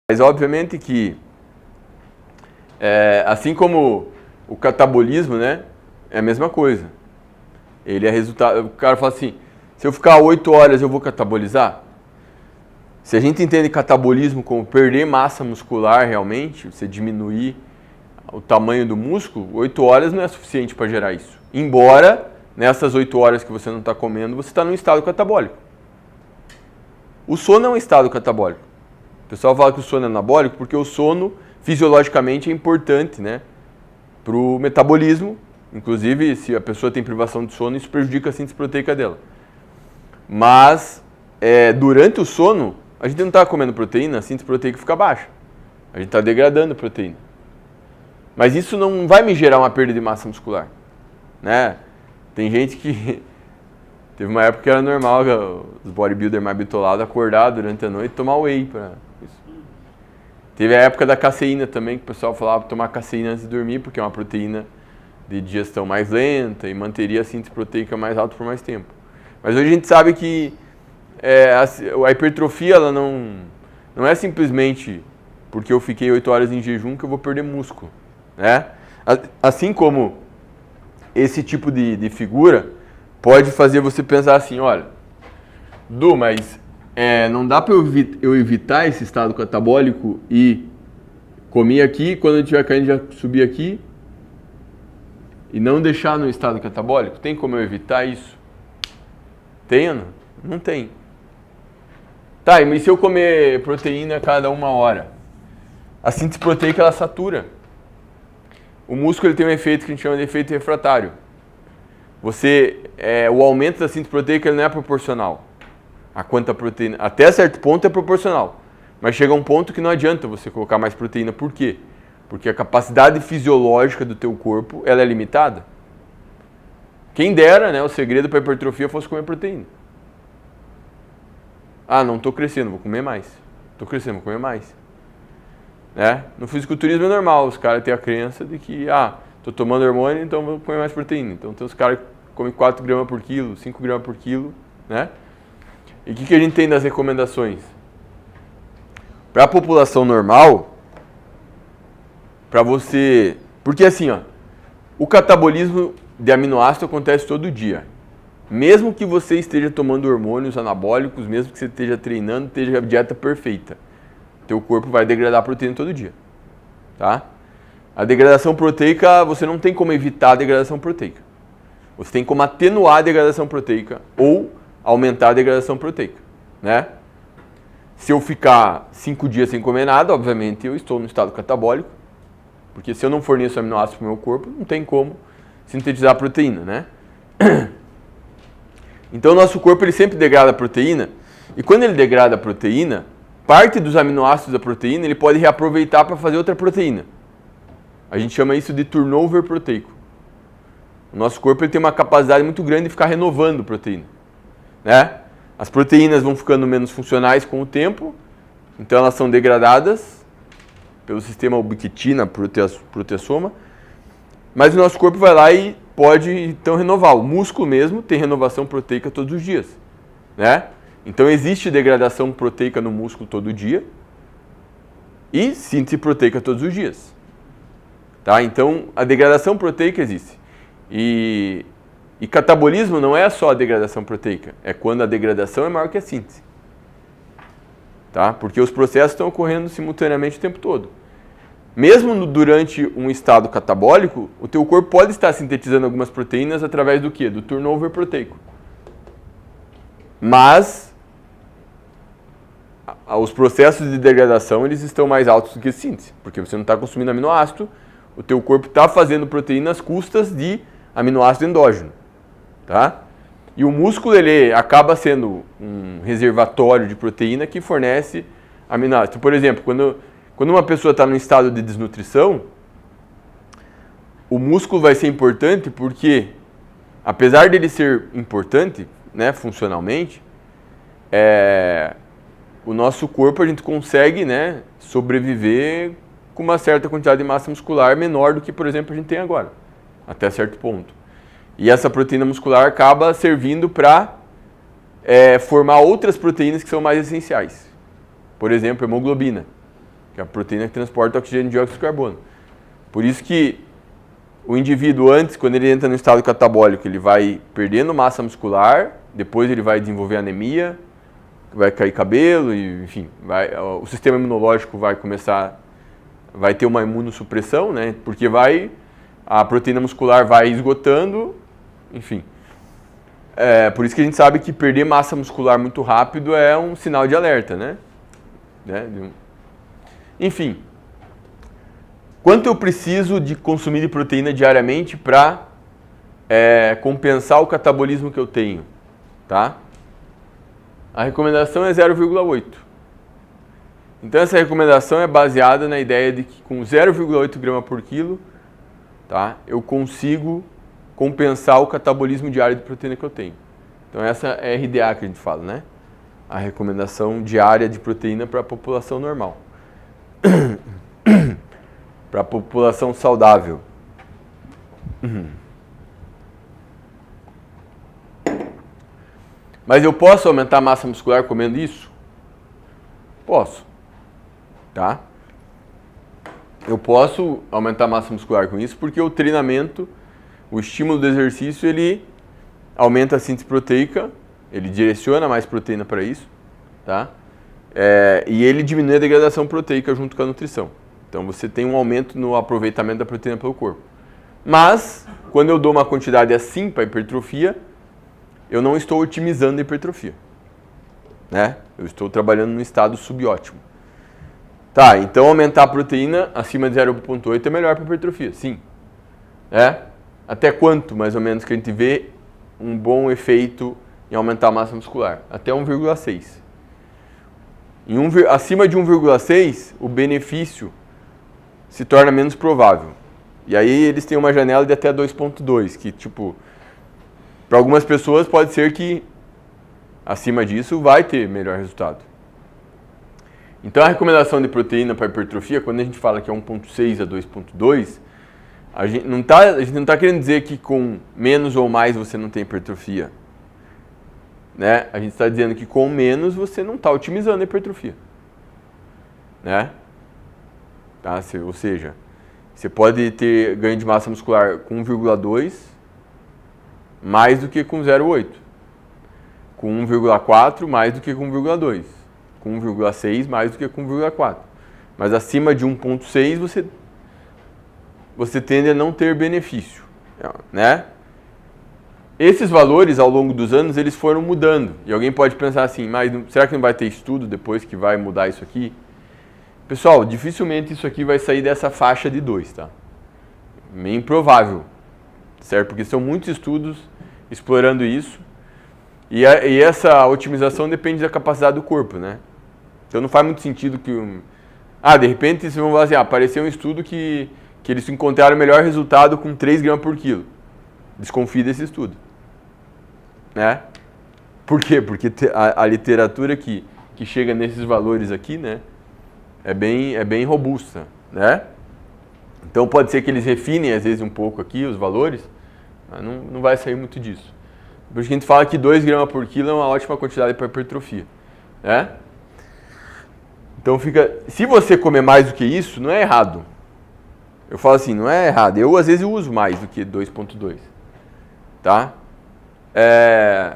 Mas obviamente que, assim como o catabolismo, né, é a mesma coisa. Ele é resultado. O cara fala assim: se eu ficar 8 horas eu vou catabolizar? Se a gente entende catabolismo como perder massa muscular realmente, você diminuir o tamanho do músculo, 8 horas não é suficiente para gerar isso. Embora nessas 8 horas que você não está comendo, você está num estado catabólico. O sono é um estado catabólico. O pessoal fala que o sono é anabólico porque o sono fisiologicamente é importante, né, para o metabolismo. Inclusive, se a pessoa tem privação de sono, isso prejudica a síntese proteica dela. Mas, durante o sono, a gente não está comendo proteína, a síntese proteica fica baixa. A gente está degradando proteína. Mas isso não vai me gerar uma perda de massa muscular, né? Tem gente que... Teve uma época que era normal os bodybuilders mais bitolados acordar durante a noite e tomar whey para isso. Teve a época da caseína também, que o pessoal falava para tomar caseína antes de dormir, porque é uma proteína de digestão mais lenta e manteria a síntese proteica mais alta por mais tempo. Mas hoje a gente sabe que a hipertrofia ela não é simplesmente porque eu fiquei 8 horas em jejum que eu vou perder músculo, né? Assim como esse tipo de figura pode fazer você pensar assim: olha, Du, mas não dá para eu evitar esse estado catabólico e comer aqui, quando eu estiver caindo já subir aqui e não deixar no estado catabólico? Tem como eu evitar isso? Tem ou não? Não tem. Tá, mas se eu comer proteína a cada 1 hora? A síntese proteica ela satura. O músculo ele tem um efeito que a gente chama de efeito refratário. O aumento da síntese proteica ele não é proporcional a quanta proteína. Até certo ponto é proporcional, mas chega um ponto que não adianta você colocar mais proteína. Por quê? Porque a capacidade fisiológica do teu corpo ela é limitada. Quem dera, né, o segredo para a hipertrofia fosse comer proteína. Ah, não estou crescendo, vou comer mais. Estou crescendo, vou comer mais. Né? No fisiculturismo é normal, os caras têm a crença de que, estou tomando hormônio, então vou comer mais proteína. Então tem os caras que comem 4 gramas por quilo, 5 gramas por quilo, né? E o que a gente tem das recomendações? Para a população normal, para você... Porque assim, o catabolismo de aminoácido acontece todo dia. Mesmo que você esteja tomando hormônios anabólicos, mesmo que você esteja treinando, esteja a dieta perfeita, teu corpo vai degradar proteína todo dia, tá? A degradação proteica, você não tem como evitar a degradação proteica. Você tem como atenuar a degradação proteica ou aumentar a degradação proteica, né? Se eu ficar 5 dias sem comer nada, obviamente eu estou no estado catabólico, porque se eu não forneço aminoácidos para o meu corpo, não tem como sintetizar a proteína, né? Então o nosso corpo ele sempre degrada a proteína, e quando ele degrada a proteína, parte dos aminoácidos da proteína ele pode reaproveitar para fazer outra proteína. A gente chama isso de turnover proteico. O nosso corpo ele tem uma capacidade muito grande de ficar renovando proteína, né? As proteínas vão ficando menos funcionais com o tempo, então elas são degradadas pelo sistema ubiquitina, proteasoma, mas o nosso corpo vai lá e pode então renovar. O músculo mesmo tem renovação proteica todos os dias, né? Então existe degradação proteica no músculo todo dia e síntese proteica todos os dias. Tá? Então a degradação proteica existe. E catabolismo não é só a degradação proteica, é quando a degradação é maior que a síntese. Tá? Porque os processos estão ocorrendo simultaneamente o tempo todo. Mesmo durante um estado catabólico, o teu corpo pode estar sintetizando algumas proteínas através do quê? Do turnover proteico. Mas os processos de degradação eles estão mais altos do que a síntese, porque você não está consumindo aminoácido, o teu corpo está fazendo proteína às custas de aminoácido endógeno, tá? E o músculo ele acaba sendo um reservatório de proteína que fornece aminoácidos. Por exemplo, quando uma pessoa está num estado de desnutrição, o músculo vai ser importante porque, apesar dele ser importante, né, funcionalmente, o nosso corpo a gente consegue, né, sobreviver com uma certa quantidade de massa muscular menor do que, por exemplo, a gente tem agora, até certo ponto. E essa proteína muscular acaba servindo para formar outras proteínas que são mais essenciais. Por exemplo, hemoglobina. que é a proteína que transporta oxigênio e dióxido de carbono. Por isso que o indivíduo antes, quando ele entra no estado catabólico, ele vai perdendo massa muscular, depois ele vai desenvolver anemia, vai cair cabelo, e, enfim, o sistema imunológico vai ter uma imunossupressão, né? Porque a proteína muscular vai esgotando, enfim. Por isso que a gente sabe que perder massa muscular muito rápido é um sinal de alerta, né? Enfim. Quanto eu preciso de consumir de proteína diariamente para compensar o catabolismo que eu tenho, tá? A recomendação é 0,8. Então essa recomendação é baseada na ideia de que com 0,8 grama por quilo, tá, eu consigo compensar o catabolismo diário de proteína que eu tenho. Então essa é a RDA que a gente fala, né? A recomendação diária de proteína para a população normal. Para a população saudável. Mas eu posso aumentar a massa muscular comendo isso? Posso. Tá? Eu posso aumentar a massa muscular com isso porque o treinamento, o estímulo do exercício, ele aumenta a síntese proteica, ele direciona mais proteína para isso, tá? E ele diminui a degradação proteica junto com a nutrição. Então você tem um aumento no aproveitamento da proteína pelo corpo. Mas, quando eu dou uma quantidade assim para hipertrofia, eu não estou otimizando a hipertrofia, né? Eu estou trabalhando no estado subótimo. Tá, então aumentar a proteína acima de 0,8 é melhor para hipertrofia, sim. Até quanto, mais ou menos, que a gente vê um bom efeito em aumentar a massa muscular? Até 1,6. Acima de 1,6, o benefício se torna menos provável. E aí eles têm uma janela de até 2,2, que tipo, para algumas pessoas pode ser que acima disso vai ter melhor resultado. Então a recomendação de proteína para hipertrofia, quando a gente fala que é 1,6 a 2,2, a gente não está querendo dizer que com menos ou mais você não tem hipertrofia. Né? A gente está dizendo que com menos você não está otimizando a hipertrofia. Né? Tá? Ou seja, você pode ter ganho de massa muscular com 1,2 mais do que com 0,8. Com 1,4 mais do que com 1,2. Com 1,6 mais do que com 1,4. Mas acima de 1,6 você tende a não ter benefício. Né? Esses valores, ao longo dos anos, eles foram mudando. E alguém pode pensar assim, mas será que não vai ter estudo depois que vai mudar isso aqui? Pessoal, dificilmente isso aqui vai sair dessa faixa de 2, tá? Meio improvável, certo? Porque são muitos estudos explorando isso. E essa otimização depende da capacidade do corpo, né? Então não faz muito sentido que... de repente vocês vão falar assim, apareceu um estudo que eles encontraram o melhor resultado com 3 gramas por quilo. Desconfie desse estudo. Né? Por quê? Porque a literatura que chega nesses valores aqui, né, é bem robusta. Né? Então pode ser que eles refinem às vezes um pouco aqui os valores, mas não vai sair muito disso. Por isso que a gente fala que 2 gramas por quilo é uma ótima quantidade para hipertrofia. Né? Então se você comer mais do que isso, não é errado. Eu falo assim, não é errado. Eu às vezes uso mais do que 2,2. Tá?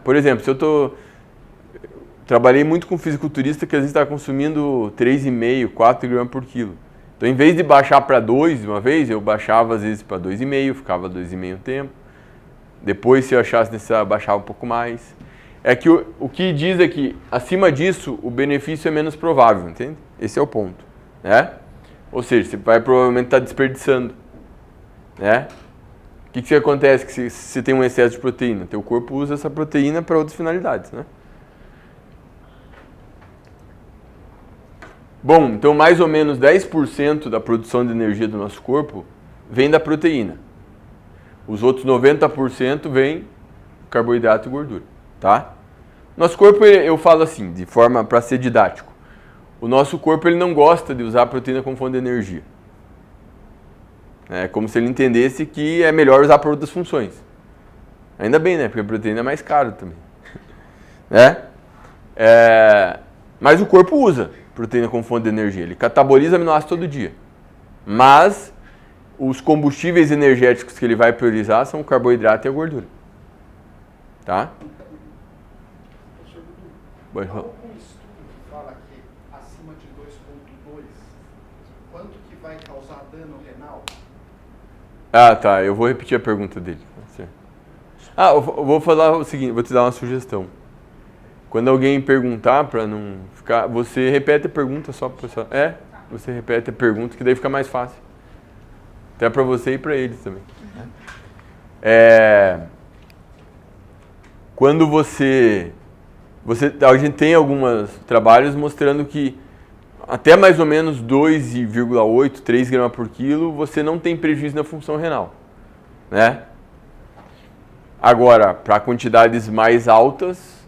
Por exemplo, se eu trabalhei muito com fisiculturista que às vezes está consumindo 3,5, 4 gramas por quilo. Então, em vez de baixar para 2 de uma vez, eu baixava às vezes para 2,5, ficava 2,5 um tempo. Depois, se eu achasse necessário, baixava um pouco mais. É que o que diz é que, acima disso, o benefício é menos provável, entende? Esse é o ponto. Né? Ou seja, você vai provavelmente estar desperdiçando. Né? O que acontece se você tem um excesso de proteína? Teu corpo usa essa proteína para outras finalidades, né? Bom, então mais ou menos 10% da produção de energia do nosso corpo vem da proteína. Os outros 90% vem carboidrato e gordura, tá? Nosso corpo, eu falo assim, de forma para ser didático. O nosso corpo ele não gosta de usar a proteína como fonte de energia. É como se ele entendesse que é melhor usar para outras funções. Ainda bem, né? Porque a proteína é mais cara também. Né? Mas o corpo usa. proteína como fonte de energia. Ele cataboliza aminoácidos todo dia. Mas os combustíveis energéticos que ele vai priorizar são o carboidrato e a gordura. Tá? Há algum estudo que fala que acima de 2,2, quanto que vai causar dano renal? Ah, tá. Eu vou repetir a pergunta dele. Eu vou falar o seguinte, vou te dar uma sugestão. Quando alguém perguntar, para não ficar... Você repete a pergunta só para pessoal. Você repete a pergunta, que daí fica mais fácil. Até para você e para eles também. Quando a gente tem alguns trabalhos mostrando que até mais ou menos 2,8, 3 gramas por quilo, você não tem prejuízo na função renal, né? Agora, para quantidades mais altas,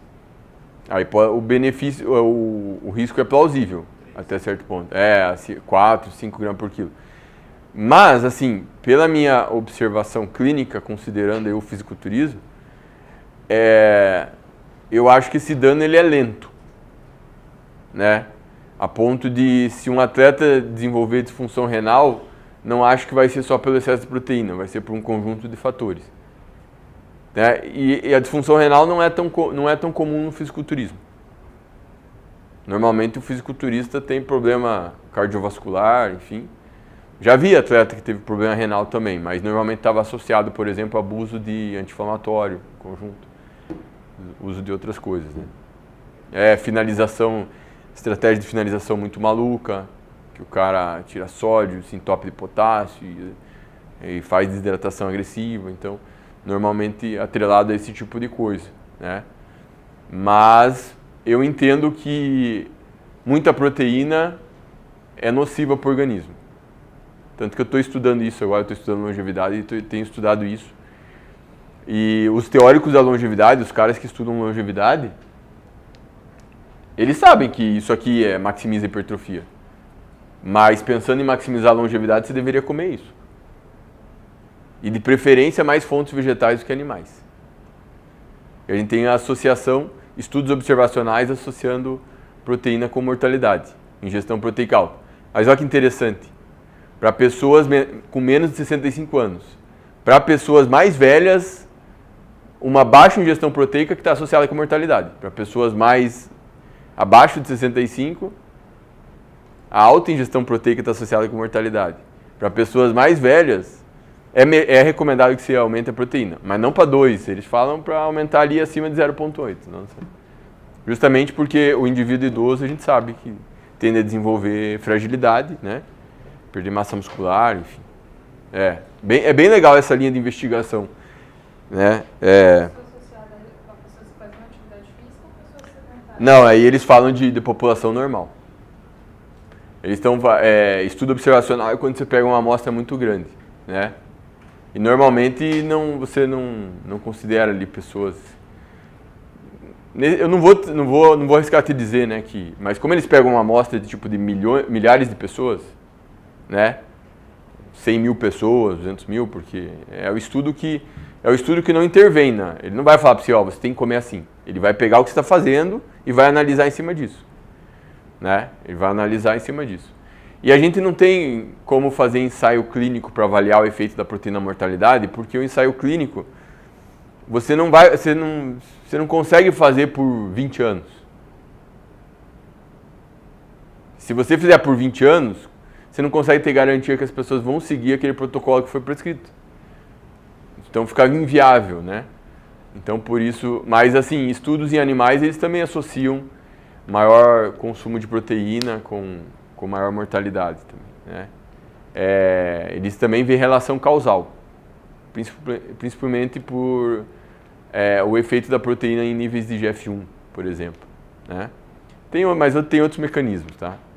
aí o benefício, o risco é plausível até certo ponto. 4, 5 gramas por quilo. Mas, assim, pela minha observação clínica, considerando aí o fisiculturismo, eu acho que esse dano ele é lento, né? A ponto de, se um atleta desenvolver disfunção renal, não acho que vai ser só pelo excesso de proteína, vai ser por um conjunto de fatores. Né? E a disfunção renal não é tão comum no fisiculturismo. Normalmente o fisiculturista tem problema cardiovascular, enfim. Já vi atleta que teve problema renal também, mas normalmente estava associado, por exemplo, a abuso de anti-inflamatório, conjunto, uso de outras coisas, né? Estratégia de finalização muito maluca, que o cara tira sódio, se entope de potássio e faz desidratação agressiva, então normalmente atrelado a esse tipo de coisa, né? Mas eu entendo que muita proteína é nociva para o organismo. Tanto que eu estou estudando isso agora, estou estudando longevidade e tenho estudado isso. E os teóricos da longevidade, os caras que estudam longevidade, eles sabem que isso aqui maximiza a hipertrofia. Mas pensando em maximizar a longevidade, você deveria comer isso. E de preferência mais fontes vegetais do que animais. A gente tem a associação, estudos observacionais associando proteína com mortalidade, ingestão proteica alta. Mas olha que interessante, para pessoas com menos de 65 anos, para pessoas mais velhas, uma baixa ingestão proteica que está associada com mortalidade. Para pessoas mais abaixo de 65, a alta ingestão proteica está associada com mortalidade. Para pessoas mais velhas, é recomendado que se aumente a proteína, mas não para 2, eles falam para aumentar ali acima de 0,8. Justamente porque o indivíduo idoso a gente sabe que tende a desenvolver fragilidade, né? Perder massa muscular, enfim. É bem legal essa linha de investigação, né? Não, aí eles falam de população normal. Eles estão estudo observacional é quando você pega uma amostra muito grande, né? E normalmente você não considera ali pessoas. Eu não vou arriscar te dizer, né, mas como eles pegam uma amostra de tipo de milhares de pessoas, né? 100 mil pessoas, 200 mil, porque é o estudo que não intervém, né? Ele não vai falar para você, você tem que comer assim. Ele vai pegar o que você está fazendo e vai analisar em cima disso, né? Ele vai analisar em cima disso. E a gente não tem como fazer ensaio clínico para avaliar o efeito da proteína mortalidade, porque o ensaio clínico você não consegue fazer por 20 anos. Se você fizer por 20 anos, você não consegue ter garantia que as pessoas vão seguir aquele protocolo que foi prescrito. Então fica inviável, né? Então por isso, mas assim, estudos em animais eles também associam maior consumo de proteína com maior mortalidade também, né? Eles também veem relação causal, principalmente por o efeito da proteína em níveis de IGF-1, por exemplo, né? Mas tem outros mecanismos, tá?